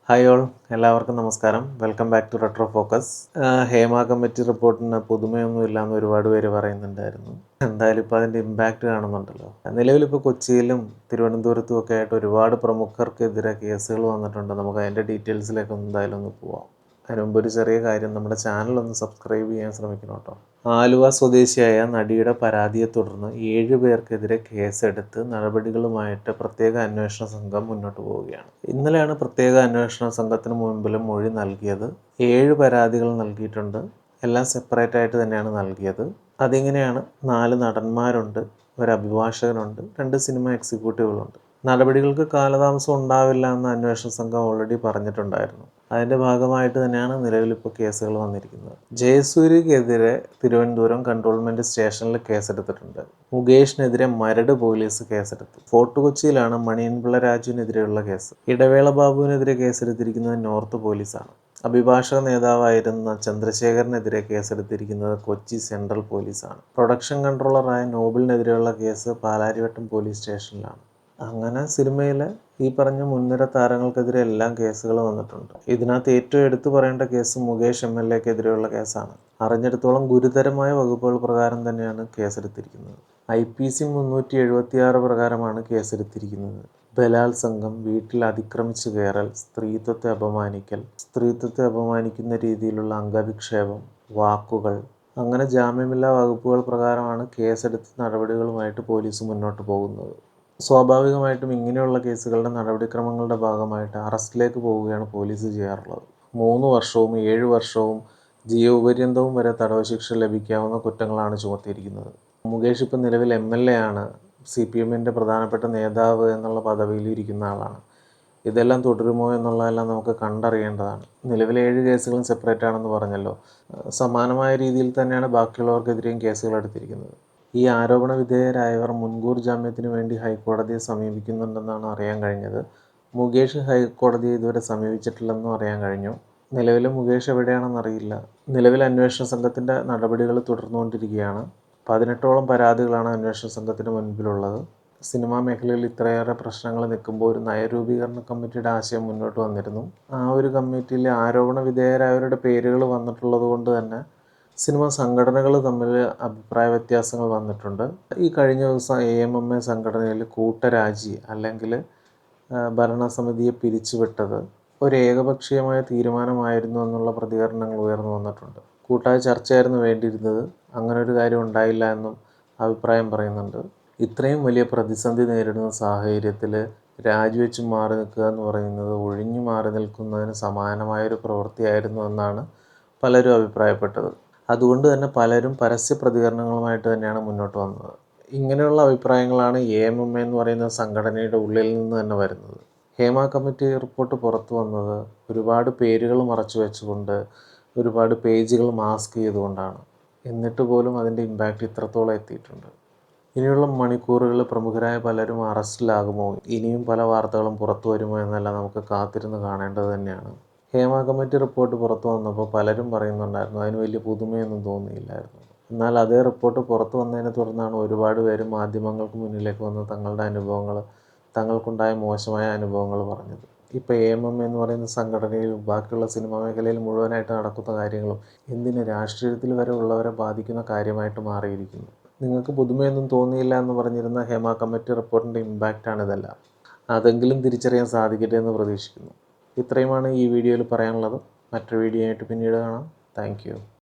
Hi all, എല്ലാവർക്കും നമസ്കാരം. Welcome back to retro focus. Hema committee റിപ്പോർട്ടിന് പുതുമയൊന്നും ഇല്ലയെന്ന് ഒരുപാട് പേര് പറയുന്നുണ്ടായിരുന്നു. എന്തായാലും ഇപ്പോൾ അതിൻ്റെ ഇമ്പാക്റ്റ് കാണുന്നുണ്ടല്ലോ. നിലവിലിപ്പോൾ കൊച്ചിയിലും തിരുവനന്തപുരത്തും ഒക്കെ ആയിട്ട് ഒരുപാട് പ്രമുഖർക്കെതിരെ കേസുകൾ വന്നിട്ടുണ്ട്. നമുക്ക് അതിൻ്റെ ഡീറ്റെയിൽസിലേക്ക് എന്തായാലും ഒന്ന് പോവാം. അതിന് മുമ്പ് ഒരു ചെറിയ കാര്യം, നമ്മുടെ ചാനൽ ഒന്ന് സബ്സ്ക്രൈബ് ചെയ്യാൻ ശ്രമിക്കണം കേട്ടോ. ആലുവ സ്വദേശിയായ നടിയുടെ പരാതിയെ തുടർന്ന് 7 പേർക്കെതിരെ കേസെടുത്ത് നടപടികളുമായിട്ട് പ്രത്യേക അന്വേഷണ സംഘം മുന്നോട്ട് പോവുകയാണ്. ഇന്നലെയാണ് പ്രത്യേക അന്വേഷണ സംഘത്തിന് മുൻപിൽ മൊഴി നൽകിയത്. 7 പരാതികൾ നൽകിയിട്ടുണ്ട്. എല്ലാം സെപ്പറേറ്റ് ആയിട്ട് തന്നെയാണ് നൽകിയത്. അതിങ്ങനെയാണ്: 4 നടന്മാരുണ്ട്, ഒരു അഭിഭാഷകനുണ്ട്, 2 സിനിമ എക്സിക്യൂട്ടീവുകളുണ്ട്. നടപടികൾക്ക് കാലതാമസം ഉണ്ടാവില്ല എന്ന് അന്വേഷണ സംഘം ഓൾറെഡി പറഞ്ഞിട്ടുണ്ടായിരുന്നു. അതിൻ്റെ ഭാഗമായിട്ട് തന്നെയാണ് നിലവിലിപ്പോൾ കേസുകൾ വന്നിരിക്കുന്നത്. ജയസൂര്യക്കെതിരെ തിരുവനന്തപുരം കൺട്രോൾമെൻറ്റ് സ്റ്റേഷനിൽ കേസെടുത്തിട്ടുണ്ട്. മുകേഷിനെതിരെ മരട് പോലീസ് കേസെടുത്തു. ഫോർട്ട് കൊച്ചിയിലാണ് മണിയൻപിള്ള രാജുവിനെതിരെയുള്ള കേസ്. ഇടവേള ബാബുവിനെതിരെ കേസെടുത്തിരിക്കുന്നത് നോർത്ത് പോലീസാണ്. അഭിഭാഷക നേതാവായിരുന്ന ചന്ദ്രശേഖരനെതിരെ കേസെടുത്തിരിക്കുന്നത് കൊച്ചി സെൻട്രൽ പോലീസാണ്. പ്രൊഡക്ഷൻ കൺട്രോളറായ നോബിളിനെതിരെയുള്ള കേസ് പാലാരിവട്ടം പോലീസ് സ്റ്റേഷനിലാണ്. അങ്ങനെ സിനിമയിലെ ഈ പറഞ്ഞ മുൻനിര താരങ്ങൾക്കെതിരെ എല്ലാം കേസുകൾ വന്നിട്ടുണ്ട്. ഇതിനകത്ത് ഏറ്റവും എടുത്തു പറയേണ്ട കേസ് മുകേഷ് MLAക്കെതിരെയുള്ള കേസാണ്. അറിഞ്ഞെടുത്തോളം ഗുരുതരമായ വകുപ്പുകൾ പ്രകാരം തന്നെയാണ് കേസെടുത്തിരിക്കുന്നത്. IPC 376 പ്രകാരമാണ് കേസെടുത്തിരിക്കുന്നത്. ബലാത്സംഗം, വീട്ടിൽ അതിക്രമിച്ചു കയറൽ, സ്ത്രീത്വത്തെ അപമാനിക്കൽ, സ്ത്രീത്വത്തെ അപമാനിക്കുന്ന രീതിയിലുള്ള അംഗവിക്ഷേപം, വാക്കുകൾ, അങ്ങനെ ജാമ്യമില്ലാ വകുപ്പുകൾ പ്രകാരമാണ് കേസെടുത്ത് നടപടികളുമായിട്ട് പോലീസ് മുന്നോട്ട് പോകുന്നത്. സ്വാഭാവികമായിട്ടും ഇങ്ങനെയുള്ള കേസുകളുടെ നടപടിക്രമങ്ങളുടെ ഭാഗമായിട്ട് അറസ്റ്റിലേക്ക് പോവുകയാണ് പോലീസ് ചെയ്യാറുള്ളത്. 3 വർഷവും 7 വർഷവും ജീവപര്യന്തവും വരെ തടവ് ശിക്ഷ ലഭിക്കാവുന്ന കുറ്റങ്ങളാണ് ചുമത്തിയിരിക്കുന്നത്. മുകേഷ് ഇപ്പം നിലവിൽ MLA ആണ്. CPMൻ്റെ പ്രധാനപ്പെട്ട നേതാവ് എന്നുള്ള പദവിയിൽ ഇരിക്കുന്ന ആളാണ്. ഇതെല്ലാം തുടരുമോ എന്നുള്ളതെല്ലാം നമുക്ക് കണ്ടറിയേണ്ടതാണ്. നിലവിലെ 7 കേസുകളും സെപ്പറേറ്റ് ആണെന്ന് പറഞ്ഞല്ലോ. സമാനമായ രീതിയിൽ തന്നെയാണ് ബാക്കിയുള്ളവർക്കെതിരെയും കേസുകൾ എടുത്തിരിക്കുന്നത്. ഈ ആരോപണ വിധേയരായവർ മുൻകൂർ ജാമ്യത്തിന് വേണ്ടി ഹൈക്കോടതിയെ സമീപിക്കുന്നുണ്ടെന്നാണ് അറിയാൻ കഴിഞ്ഞത്. മുകേഷ് ഹൈക്കോടതിയെ ഇതുവരെ സമീപിച്ചിട്ടില്ലെന്നും അറിയാൻ കഴിഞ്ഞു. നിലവിലെ മുകേഷ് എവിടെയാണെന്നറിയില്ല. നിലവിൽ അന്വേഷണ സംഘത്തിൻ്റെ നടപടികൾ തുടർന്നുകൊണ്ടിരിക്കുകയാണ്. 18ഓളം പരാതികളാണ് അന്വേഷണ സംഘത്തിന് മുൻപിലുള്ളത്. സിനിമാ മേഖലയിൽ ഇത്രയേറെ പ്രശ്നങ്ങൾ നിൽക്കുമ്പോൾ ഒരു നയരൂപീകരണ കമ്മിറ്റിയുടെ ആശയം മുന്നോട്ട് വന്നിരുന്നു. ആ ഒരു കമ്മിറ്റിയിൽ ആരോപണ വിധേയരായവരുടെ പേരുകൾ വന്നിട്ടുള്ളത് കൊണ്ട് തന്നെ സിനിമാ സംഘടനകൾ തമ്മിൽ അഭിപ്രായ വ്യത്യാസങ്ങൾ വന്നിട്ടുണ്ട്. ഈ കഴിഞ്ഞ ദിവസം AMMA സംഘടനയിൽ കൂട്ടരാജി അല്ലെങ്കിൽ ഭരണസമിതിയെ പിരിച്ചുവിട്ടത് ഒരു ഏകപക്ഷീയമായ തീരുമാനമായിരുന്നു എന്നുള്ള പ്രതികരണങ്ങൾ ഉയർന്നു വന്നിട്ടുണ്ട്. കൂട്ടായ ചർച്ചയായിരുന്നു വേണ്ടിയിരുന്നത്. അങ്ങനെ ഒരു കാര്യം ഉണ്ടായില്ല എന്നും അഭിപ്രായം പറയുന്നുണ്ട്. ഇത്രയും വലിയ പ്രതിസന്ധി നേരിടുന്ന സാഹചര്യത്തിൽ രാജിവെച്ച് മാറി നിൽക്കുക എന്ന് പറയുന്നത് ഒഴിഞ്ഞു മാറി നിൽക്കുന്നതിന് സമാനമായൊരു പ്രവൃത്തിയായിരുന്നു എന്നാണ് പലരും അഭിപ്രായപ്പെട്ടത്. അതുകൊണ്ട് തന്നെ പലരും പരസ്യ പ്രതികരണങ്ങളുമായിട്ട് തന്നെയാണ് മുന്നോട്ട് വന്നത്. ഇങ്ങനെയുള്ള അഭിപ്രായങ്ങളാണ് AMMA എന്ന് പറയുന്ന സംഘടനയുടെ ഉള്ളിൽ നിന്ന് തന്നെ വരുന്നത്. ഹേമ കമ്മിറ്റി റിപ്പോർട്ട് പുറത്തു വന്നത് ഒരുപാട് പേരുകൾ മറച്ചു വെച്ചുകൊണ്ട്, ഒരുപാട് പേജുകൾ മാസ്ക് ചെയ്തുകൊണ്ടാണ്. എന്നിട്ട് പോലും അതിൻ്റെ ഇമ്പാക്റ്റ് ഇത്രത്തോളം എത്തിയിട്ടുണ്ട്. ഇനിയുള്ള മണിക്കൂറുകളിൽ പ്രമുഖരായ പലരും അറസ്റ്റിലാകുമോ, ഇനിയും പല വാർത്തകളും പുറത്തു വരുമോ എന്നെല്ലാം നമുക്ക് കാത്തിരുന്ന് കാണേണ്ടത് തന്നെയാണ്. ഹേമ കമ്മിറ്റി റിപ്പോർട്ട് പുറത്തു വന്നപ്പോൾ പലരും പറയുന്നുണ്ടായിരുന്നു അതിന് വലിയ പുതുമയൊന്നും തോന്നിയില്ലായിരുന്നു. എന്നാൽ അതേ റിപ്പോർട്ട് പുറത്തു വന്നതിനെ തുടർന്നാണ് ഒരുപാട് പേര് മാധ്യമങ്ങൾക്ക് മുന്നിലേക്ക് വന്ന് തങ്ങളുടെ അനുഭവങ്ങൾ, തങ്ങൾക്കുണ്ടായ മോശമായ അനുഭവങ്ങൾ പറഞ്ഞത്. ഇപ്പോൾ AMMA എന്ന് പറയുന്ന സംഘടനയിലും ബാക്കിയുള്ള സിനിമാ മേഖലയിൽ മുഴുവനായിട്ട് നടക്കുന്ന കാര്യങ്ങളും എന്തിന് രാഷ്ട്രീയത്തിൽ വരെ ഉള്ളവരെ ബാധിക്കുന്ന കാര്യമായിട്ട് മാറിയിരിക്കുന്നു. നിങ്ങൾക്ക് പുതുമയൊന്നും തോന്നിയില്ല എന്ന് പറഞ്ഞിരുന്ന ഹേമ കമ്മിറ്റി റിപ്പോർട്ടിൻ്റെ ഇമ്പാക്റ്റാണ് ഇതെല്ലാം. അതെങ്കിലും തിരിച്ചറിയാൻ സാധിക്കട്ടെ എന്ന് പ്രതീക്ഷിക്കുന്നു. ഇത്രയുമാണ് ഈ വീഡിയോയിൽ പറയാനുള്ളത്. മറ്റൊരു വീഡിയോ ആയിട്ട് പിന്നീട് കാണാം. Thank you.